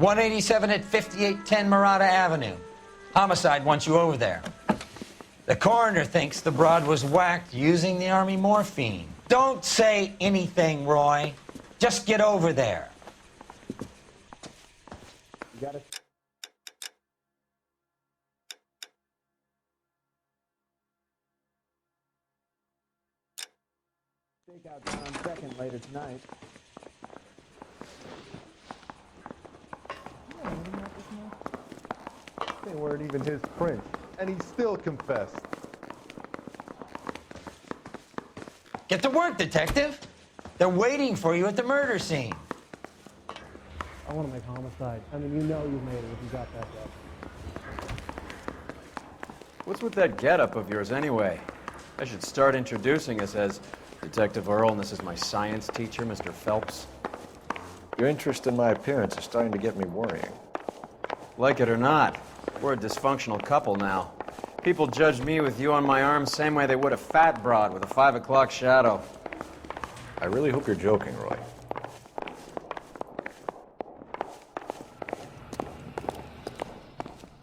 187 at 5810 Murata Avenue. Homicide wants you over there. The coroner thinks the broad was whacked using the Army morphine. Don't say anything, Roy. Just get over there. You got it. Stakeout down on second later tonight. They weren't even his prints, and he still confessed. Get to work, detective. They're waiting for you at the murder scene. I want to make homicide. I mean, you know you made it if you got that up. What's with that getup of yours anyway? I should start introducing us as Detective Earle, and this is my science teacher, Mr. Phelps. Your interest in my appearance is starting to get me worrying. Like it or not, we're a dysfunctional couple now. People judge me with you on my arm same way they would a fat broad with a 5 o'clock shadow. I really hope you're joking, Roy.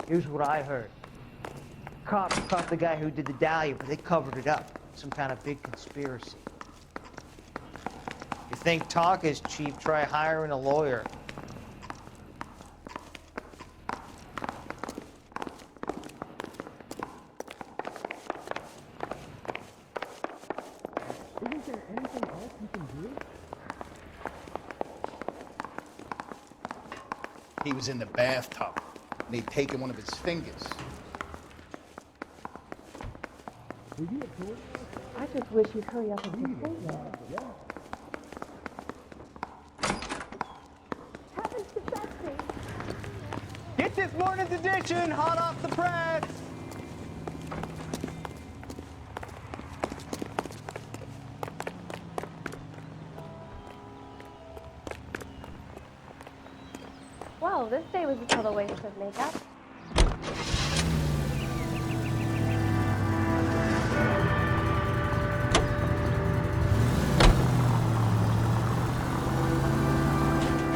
Here's what I heard. Cops caught the guy who did the dahlia, but they covered it up. Some kind of big conspiracy. You think talk is cheap, try hiring a lawyer. Isn't there anything else you can do? He was in the bathtub, and they'd taken one of his fingers. Were you a tour? I just wish you'd hurry up and complete that. Happens to Betsy. Get this morning's edition hot off the press! Well, this day was a total waste of makeup.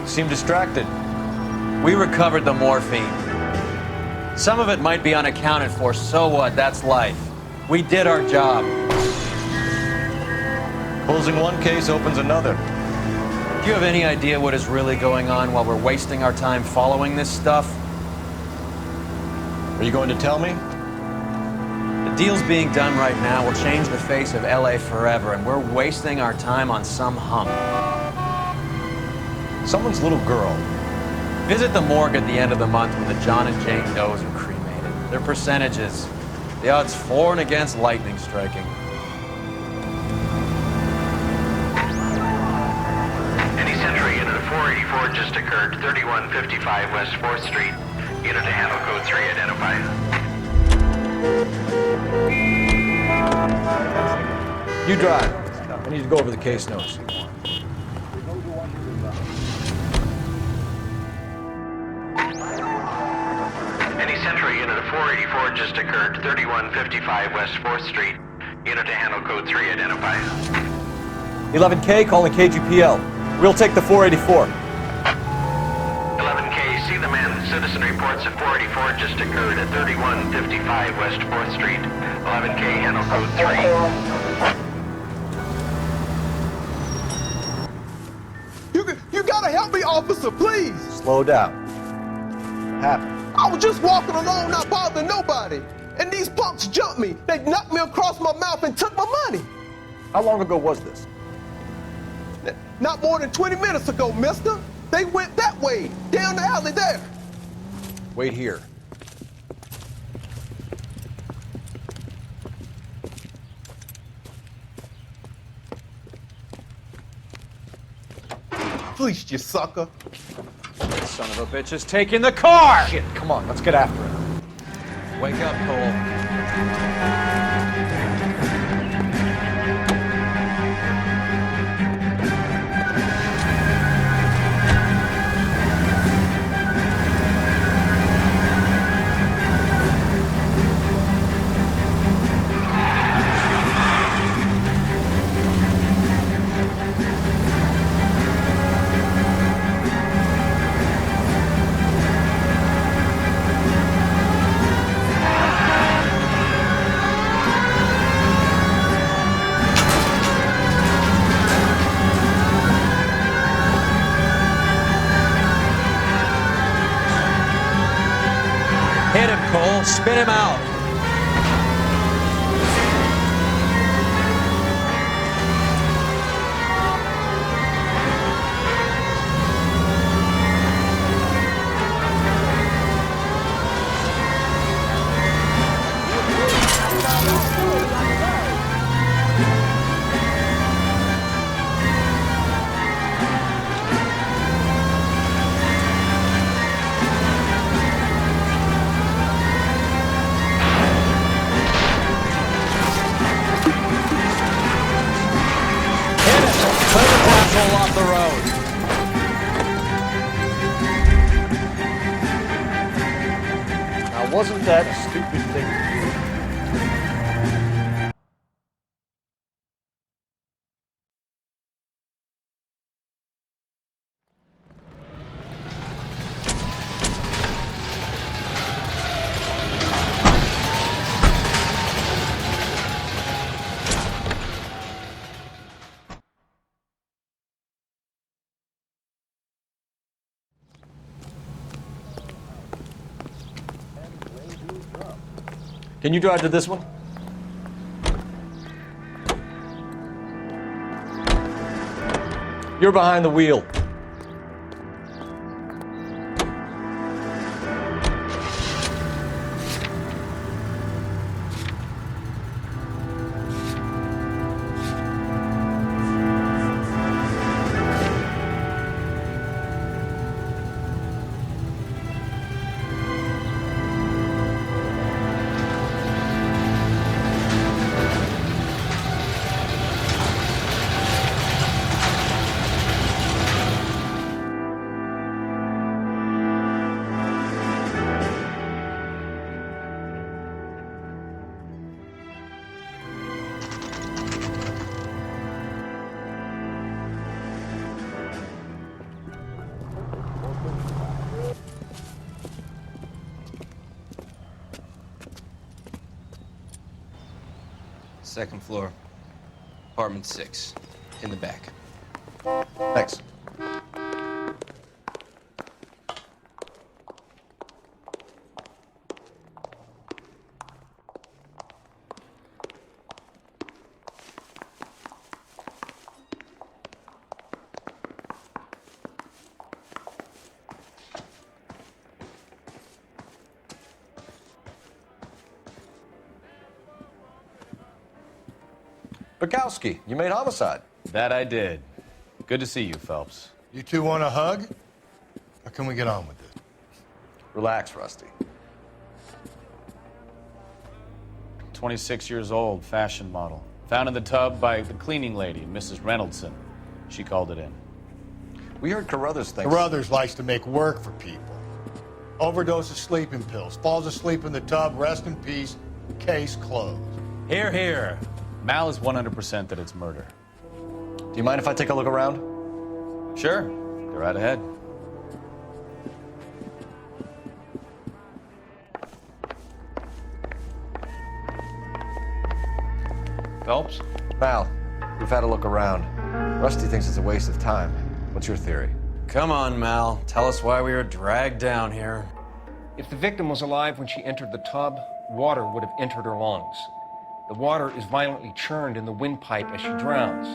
Seem distracted. We recovered the morphine. Some of it might be unaccounted for, so what? That's life. We did our job. Closing one case opens another. Do you have any idea what is really going on while we're wasting our time following this stuff? Are you going to tell me? The deals being done right now will change the face of LA forever, and we're wasting our time on some hump. Someone's little girl. Visit the morgue at the end of the month when the John and Jane Does are cremated. Their percentages. The odds for and against lightning striking. Any Century unit of 484 just occurred, 3155 West 4th Street. Unit to handle code 3 identified. You drive. I need to go over the case notes. Any Century unit of 484 just occurred, 3155 West 4th Street. Unit to handle code 3 identified. 11K, calling KGPL. We'll take the 484. 11K, see the man. Citizen reports that 484 just occurred at 3155 West 4th Street. 11K, handle code 3. You gotta help me, officer, please! Slow down. What happened? I was just walking along, not bothering nobody. And these punks jumped me. They knocked me across my mouth and took my money. How long ago was this? Not more than 20 minutes ago, mister. They went that way, down the alley there. Wait here. Fleeced you, sucker. Son of a bitch is taking the car! Shit, come on, let's get after it. Wake up, Cole. and spin him out. Off the road. Now, wasn't that a stupid thing to do? Can you drive to this one? You're behind the wheel. Second floor, apartment 6, in the back. Thanks. Bukowski, you made homicide. That I did. Good to see you, Phelps. You two want a hug? Or can we get on with it? Relax, Rusty. 26 years old, fashion model. Found in the tub by the cleaning lady, Mrs. Reynoldson. She called it in. We heard Carruthers thinks... Carruthers likes to make work for people. Overdose of sleeping pills, falls asleep in the tub, rest in peace, case closed. Here, here. Mal is 100% that it's murder. Do you mind if I take a look around? Sure. Go right ahead. Phelps? Mal, we've had a look around. Rusty thinks it's a waste of time. What's your theory? Come on, Mal. Tell us why we were dragged down here. If the victim was alive when she entered the tub, water would have entered her lungs. The water is violently churned in the windpipe as she drowns.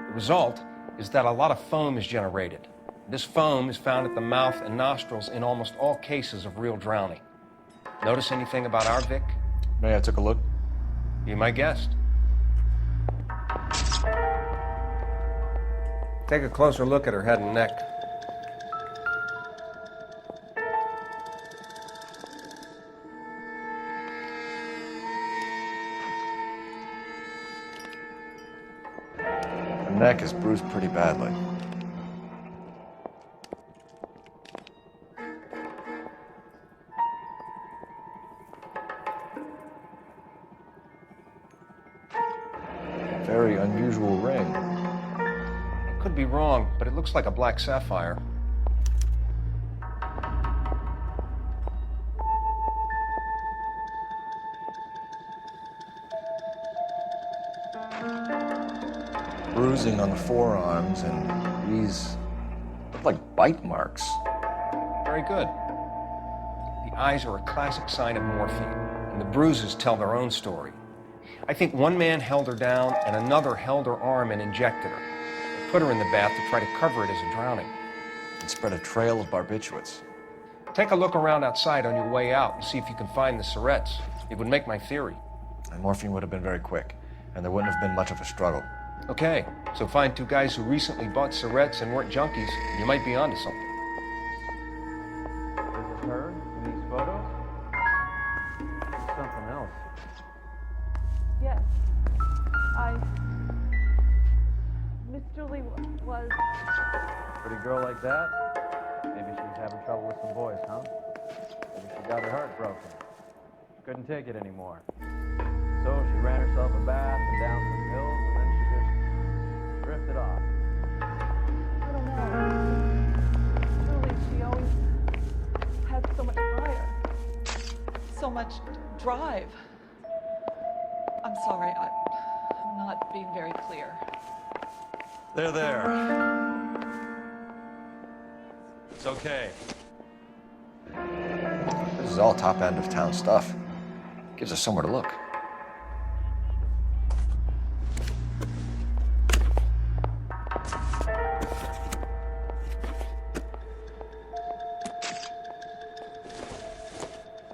The result is that a lot of foam is generated. This foam is found at the mouth and nostrils in almost all cases of real drowning. Notice anything about our Vic? May I took a look? Be my guest. Take a closer look at her head and neck. Her neck is bruised pretty badly. Very unusual ring. Could be wrong, but it looks like a black sapphire. Bruising on the forearms, and these look like bite marks. Very good. The The eyes are a classic sign of morphine, and the bruises tell their own story. I think one man held her down and another held her arm and injected her. They put her in the bath to try to cover it as a drowning. And spread a trail of barbiturates. Take a look around outside on your way out and see if you can find the syrettes. It would make my theory. And morphine would have been very quick, and there wouldn't have been much of a struggle. Okay, so find two guys who recently bought syrettes and weren't junkies, and you might be onto something. This is her in these photos? Something else. Yes. Miss Julie was... Pretty girl like that? Maybe she was having trouble with some boys, huh? Maybe she got her heart broken. Couldn't take it anymore. So she ran herself a bath and down some hills, and then she just drifted off. I don't know. Julie, she always had so much fire. So much drive. I'm sorry, I'm not being very clear. There. It's okay. This is all top end of town stuff. Gives us somewhere to look.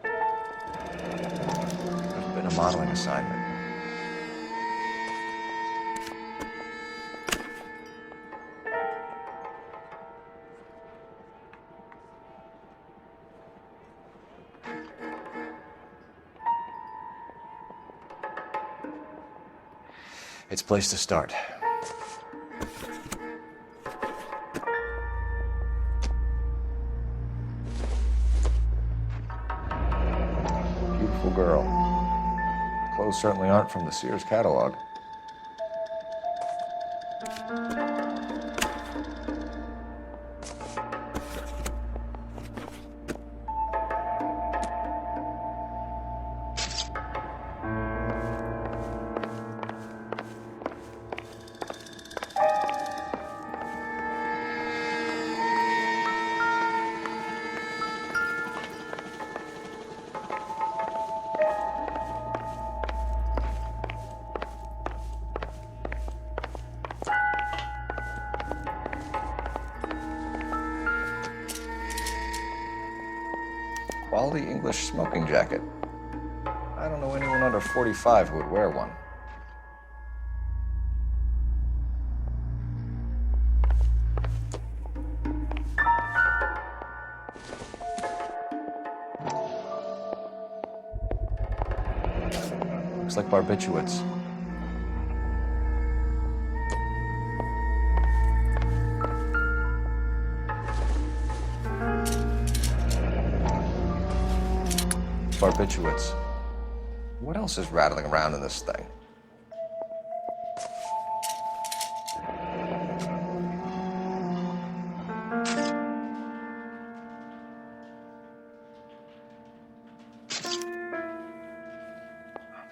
Could have been a modeling assignment. It's a place to start. Beautiful girl. Clothes certainly aren't from the Sears catalog. Quality English smoking jacket. I don't know anyone under 45 who would wear one. Looks like barbiturates. Barbiturates. What else is rattling around in this thing?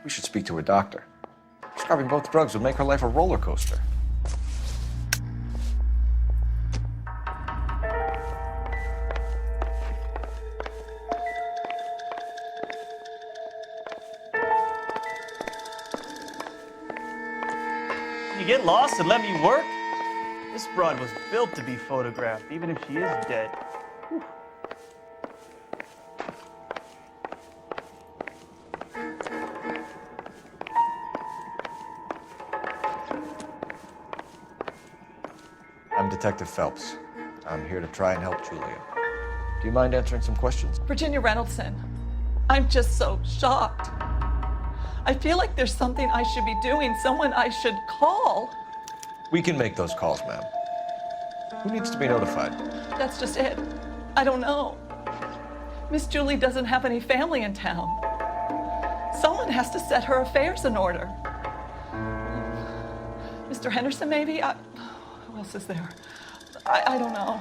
We should speak to a doctor. Prescribing both drugs would make her life a roller coaster. You get lost and let me work? This broad was built to be photographed, even if she is dead. Whew. I'm Detective Phelps. I'm here to try and help Julia. Do you mind answering some questions? Virginia Reynoldson, I'm just so shocked. I feel like there's something I should be doing, someone I should call. We can make those calls, ma'am. Who needs to be notified? That's just it. I don't know. Miss Julie doesn't have any family in town. Someone has to set her affairs in order. Mr. Henderson, maybe? Who else is there? I don't know.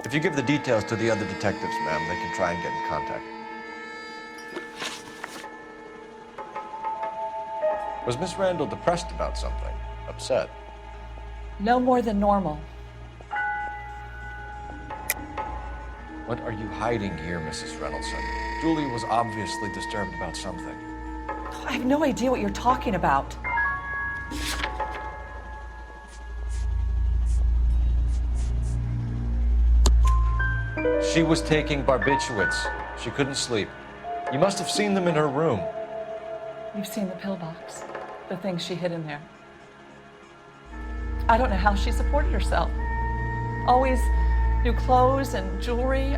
If you give the details to the other detectives, ma'am, they can try and get in contact. Was Miss Randall depressed about something? Upset? No more than normal. What are you hiding here, Mrs. Reynoldsson? Julie was obviously disturbed about something. I have no idea what you're talking about. She was taking barbiturates. She couldn't sleep. You must have seen them in her room. You've seen the pillbox, the things she hid in there. I don't know how she supported herself. Always new clothes and jewelry.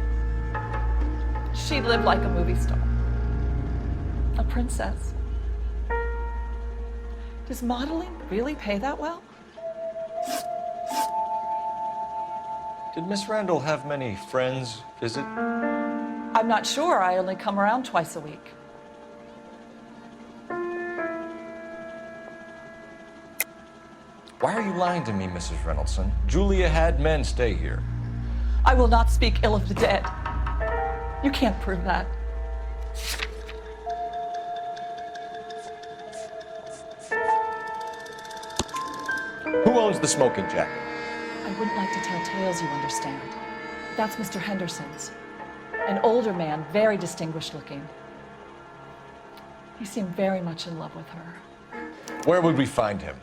She lived like a movie star, a princess. Does modeling really pay that well? Did Miss Randall have many friends visit? I'm not sure. I only come around twice a week. Why are you lying to me, Mrs. Reynoldsson? Julia had men stay here. I will not speak ill of the dead. You can't prove that. Who owns the smoking jacket? I wouldn't like to tell tales, you understand. That's Mr. Henderson's. An older man, very distinguished looking. He seemed very much in love with her. Where would we find him?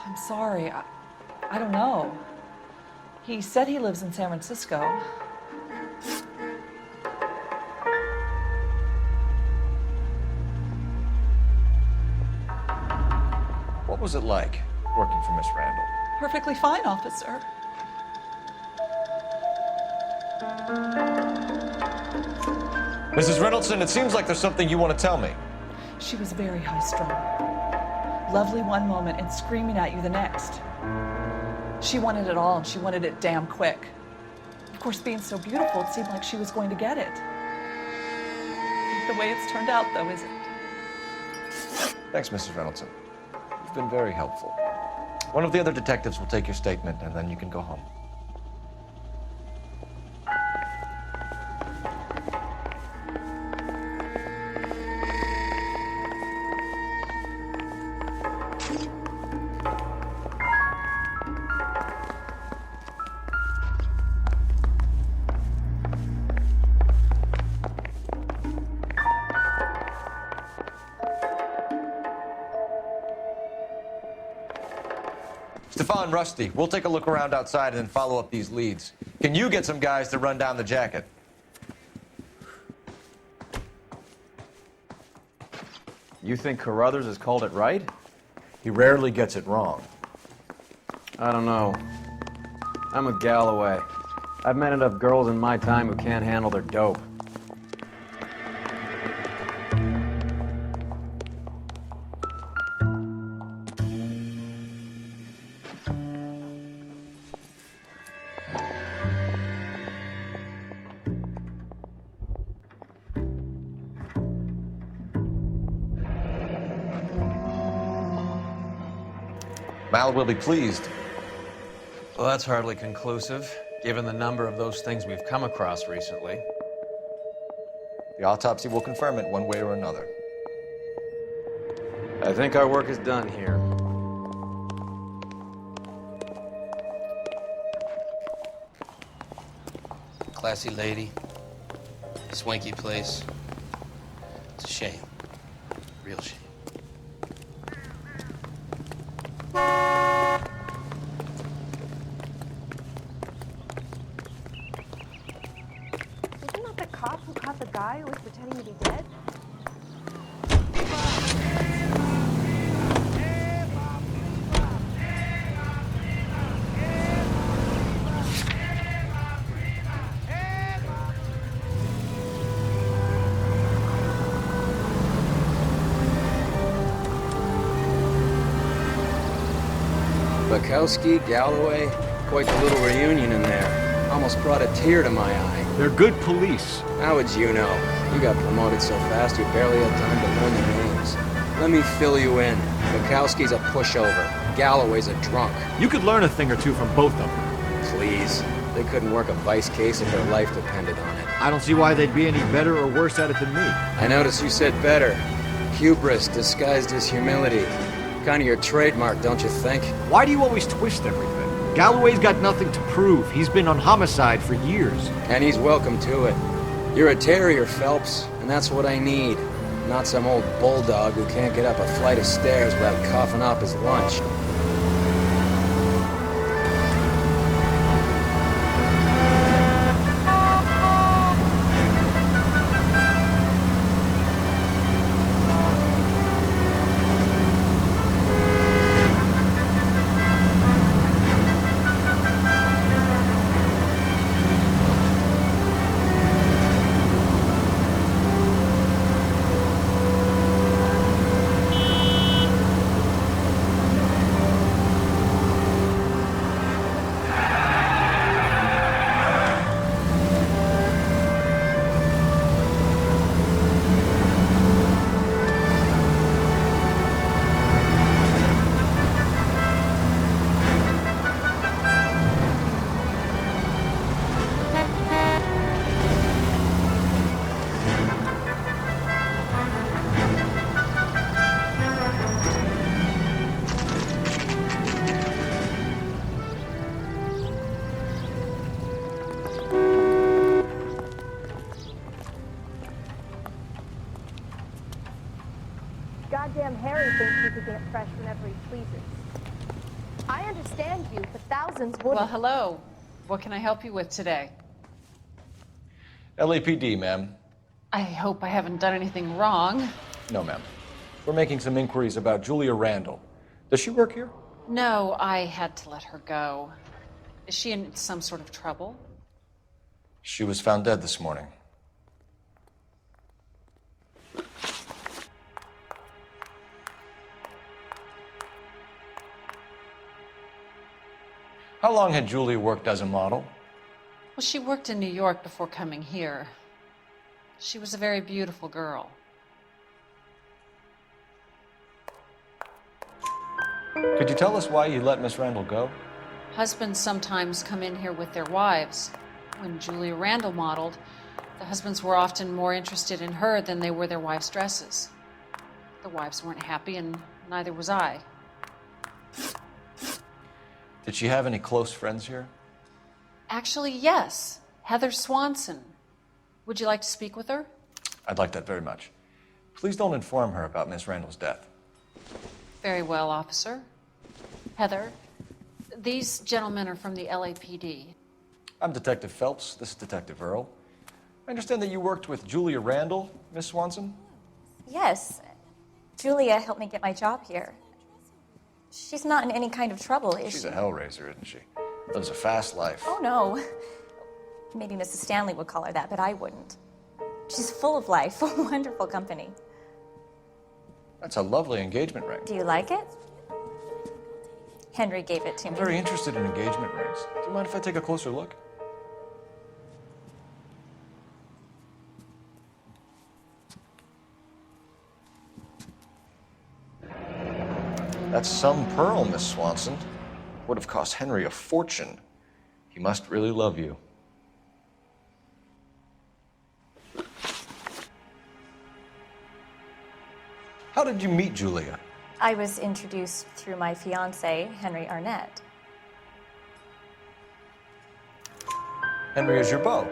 I'm sorry, I don't know. He said he lives in San Francisco. What was it like working for Miss Randall? Perfectly fine, officer. Mrs. Reynoldsson, it seems like there's something you want to tell me. She was very high-strung. Lovely one moment and screaming at you the next. She wanted it all, and she wanted it damn quick. Of course, being so beautiful, it seemed like she was going to get it. The way it's turned out, though, isn't. Thanks, Mrs. Reynoldsson. You've been very helpful. One of the other detectives will take your statement, and then you can go home. Stefan, Rusty, we'll take a look around outside and then follow up these leads. Can you get some guys to run down the jacket? You think Carruthers has called it right? He rarely gets it wrong. I don't know. I'm a Galloway. I've met enough girls in my time who can't handle their dope. Mal will be pleased. Well, that's hardly conclusive, given the number of those things we've come across recently. The autopsy will confirm it one way or another. I think our work is done here. Classy lady, swanky place. It's a shame. Real shame. Isn't that the cop who caught the guy who was pretending to be dead? Bukowski, Galloway, quite the little reunion in there. Almost brought a tear to my eye. They're good police. How would you know? You got promoted so fast you barely had time to learn their names. Let me fill you in. Bukowski's a pushover. Galloway's a drunk. You could learn a thing or two from both of them. Please. They couldn't work a vice case if their life depended on it. I don't see why they'd be any better or worse at it than me. I noticed you said better. Hubris disguised as humility. Kind of your trademark, don't you think? Why do you always twist everything? Galloway's got nothing to prove. He's been on homicide for years. And he's welcome to it. You're a terrier, Phelps, and that's what I need. Not some old bulldog who can't get up a flight of stairs without coughing up his lunch. Goddamn Harry thinks he could get fresh whenever he pleases. I understand you, but thousands wouldn't. Well, hello. What can I help you with today? LAPD, ma'am. I hope I haven't done anything wrong. No, ma'am. We're making some inquiries about Julia Randall. Does she work here? No, I had to let her go. Is she in some sort of trouble? She was found dead this morning. How long had Julia worked as a model? Well, she worked in New York before coming here. She was a very beautiful girl. Could you tell us why you let Miss Randall go? Husbands sometimes come in here with their wives. When Julia Randall modeled, the husbands were often more interested in her than they were their wives' dresses. The wives weren't happy, and neither was I. Did she have any close friends here? Actually, yes. Heather Swanson. Would you like to speak with her? I'd like that very much. Please don't inform her about Miss Randall's death. Very well, officer. Heather, these gentlemen are from the LAPD. I'm Detective Phelps. This is Detective Earle. I understand that you worked with Julia Randall, Miss Swanson? Yes. Julia helped me get my job here. She's not in any kind of trouble, is she? She's a hellraiser, isn't she? Lives a fast life. Oh, no. Maybe Mrs. Stanley would call her that, but I wouldn't. She's full of life, a wonderful company. That's a lovely engagement ring. Do you like it? Henry gave it to me. I'm very interested in engagement rings. Do you mind if I take a closer look? That's some pearl, Miss Swanson. Would have cost Henry a fortune. He must really love you. How did you meet Julia? I was introduced through my fiancé, Henry Arnett. Henry is your beau.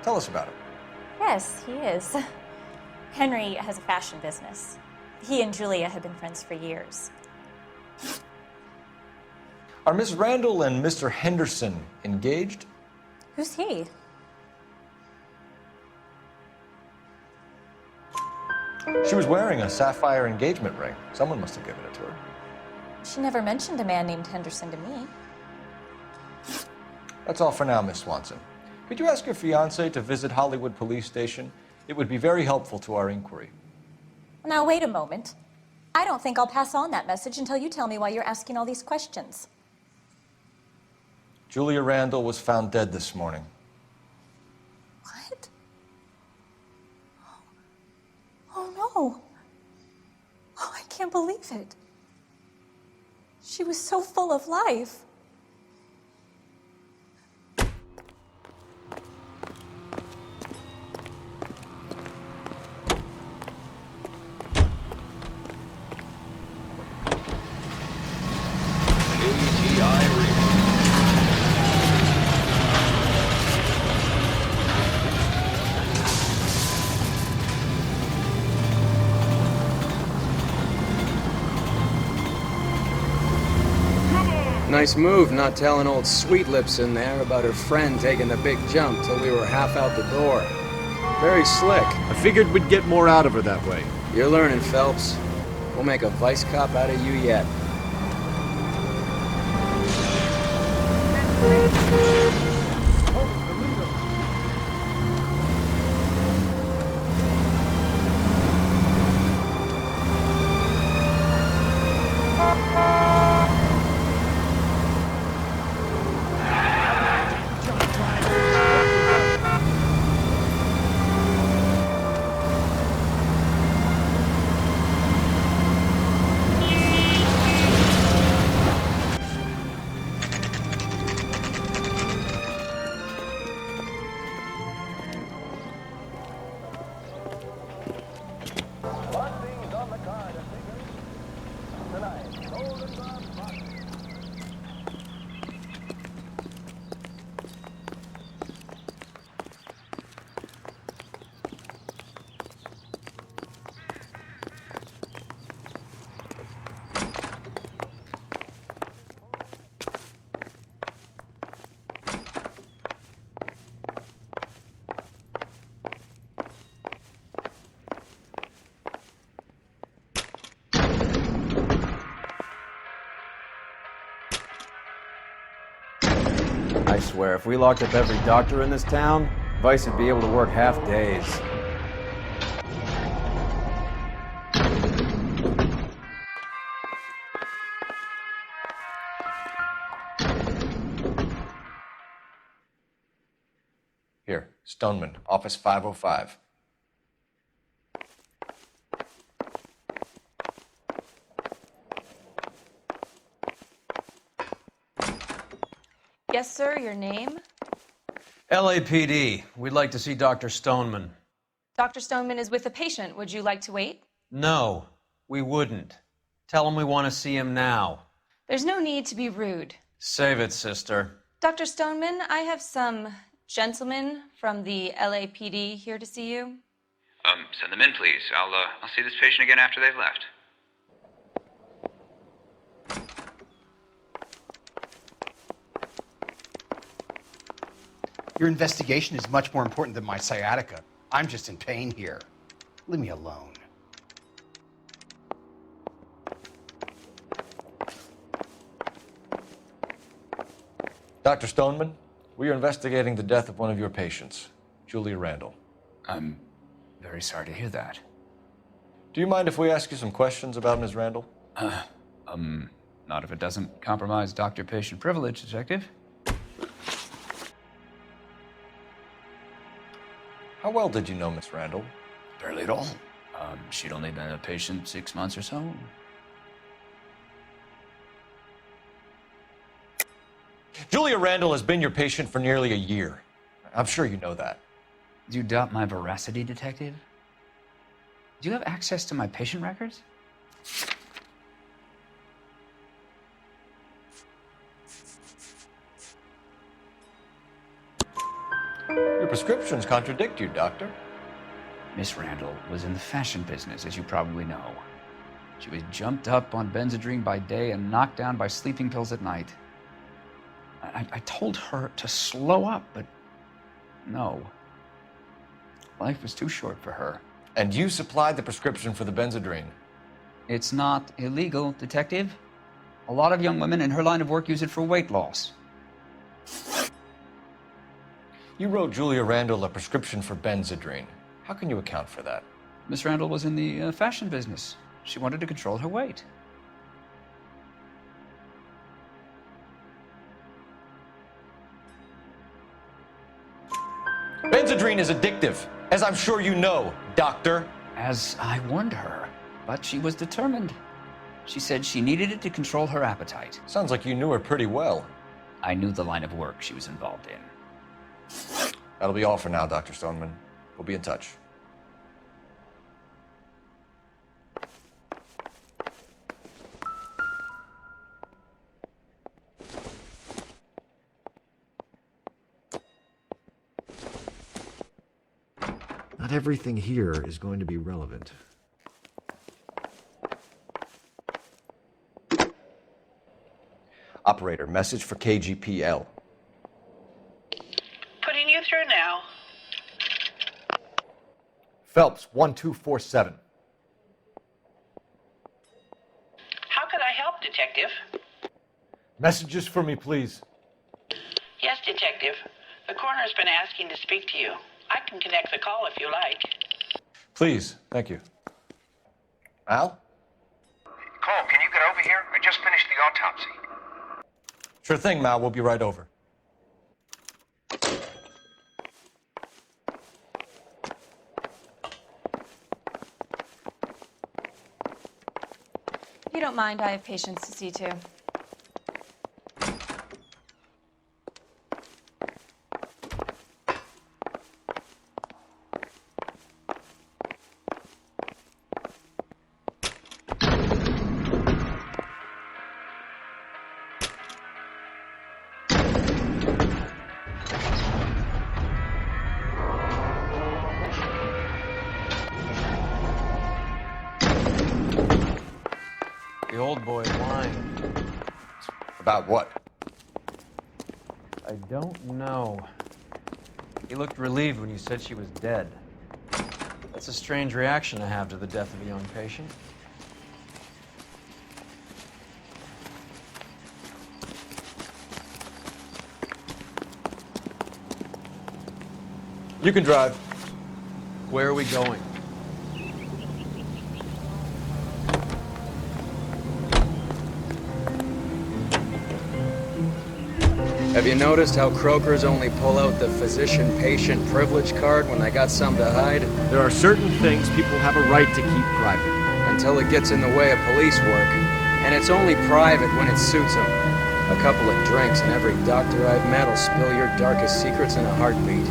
Tell us about it. Yes, he is. Henry has a fashion business. He and Julia have been friends for years. Are Miss Randall and Mr. Henderson engaged? Who's he? She was wearing a sapphire engagement ring. Someone must have given it to her. She never mentioned a man named Henderson to me. That's all for now, Miss Swanson. Could you ask your fiancé to visit Hollywood Police Station? It would be very helpful to our inquiry. Now, wait a moment. I don't think I'll pass on that message until you tell me why you're asking all these questions. Julia Randall was found dead this morning. What? Oh, no. Oh, I can't believe it. She was so full of life. ATI report. Nice move not telling old Sweet Lips in there about her friend taking the big jump till we were half out the door. Very slick. I figured we'd get more out of her that way. You're learning, Phelps. We'll make a vice cop out of you yet. I swear, if we locked up every doctor in this town, Vice would be able to work half days. Here, Stoneman, office 505. Yes, sir, your name? LAPD. We'd like to see Dr. Stoneman. Dr. Stoneman is with a patient. Would you like to wait? No, we wouldn't. Tell him we want to see him now. There's no need to be rude. Save it, sister. Dr. Stoneman, I have some gentlemen from the LAPD here to see you. Send them in, please. I'll see this patient again after they've left. Your investigation is much more important than my sciatica. I'm just in pain here. Leave me alone. Dr. Stoneman, we are investigating the death of one of your patients, Julia Randall. I'm very sorry to hear that. Do you mind if we ask you some questions about Ms. Randall? Not if it doesn't compromise doctor-patient privilege, Detective. How well did you know Miss Randall? Barely at all. She'd only been a patient 6 months or so. Julia Randall has been your patient for nearly a year. I'm sure you know that. Do you doubt my veracity, Detective? Do you have access to my patient records? Your prescriptions contradict you, Doctor. Miss Randall was in the fashion business, as you probably know. She was jumped up on Benzedrine by day and knocked down by sleeping pills at night. I told her to slow up, but no. Life was too short for her. And you supplied the prescription for the Benzedrine? It's not illegal, Detective. A lot of young women in her line of work use it for weight loss. You wrote Julia Randall a prescription for Benzedrine. How can you account for that? Miss Randall was in the fashion business. She wanted to control her weight. Benzedrine is addictive, as I'm sure you know, Doctor. As I warned her, but she was determined. She said she needed it to control her appetite. Sounds like you knew her pretty well. I knew the line of work she was involved in. That'll be all for now, Dr. Stoneman. We'll be in touch. Not everything here is going to be relevant. Operator, message for KGPL. Putting you through now. Phelps, 1247. How could I help, Detective? Messages for me, please. Yes, Detective. The coroner's been asking to speak to you. I can connect the call if you like. Please, thank you. Al? Cole, can you get over here? I just finished the autopsy. Sure thing, Mal. We'll be right over. If you don't mind, I have patients to see too. The old boy lying. About what? I don't know. He looked relieved when you said she was dead. That's a strange reaction to have to the death of a young patient. You can drive. Where are we going? Have you noticed how Croakers only pull out the physician-patient privilege card when they got something to hide? There are certain things people have a right to keep private. Until it gets in the way of police work. And it's only private when it suits them. A couple of drinks and every doctor I've met will spill your darkest secrets in a heartbeat.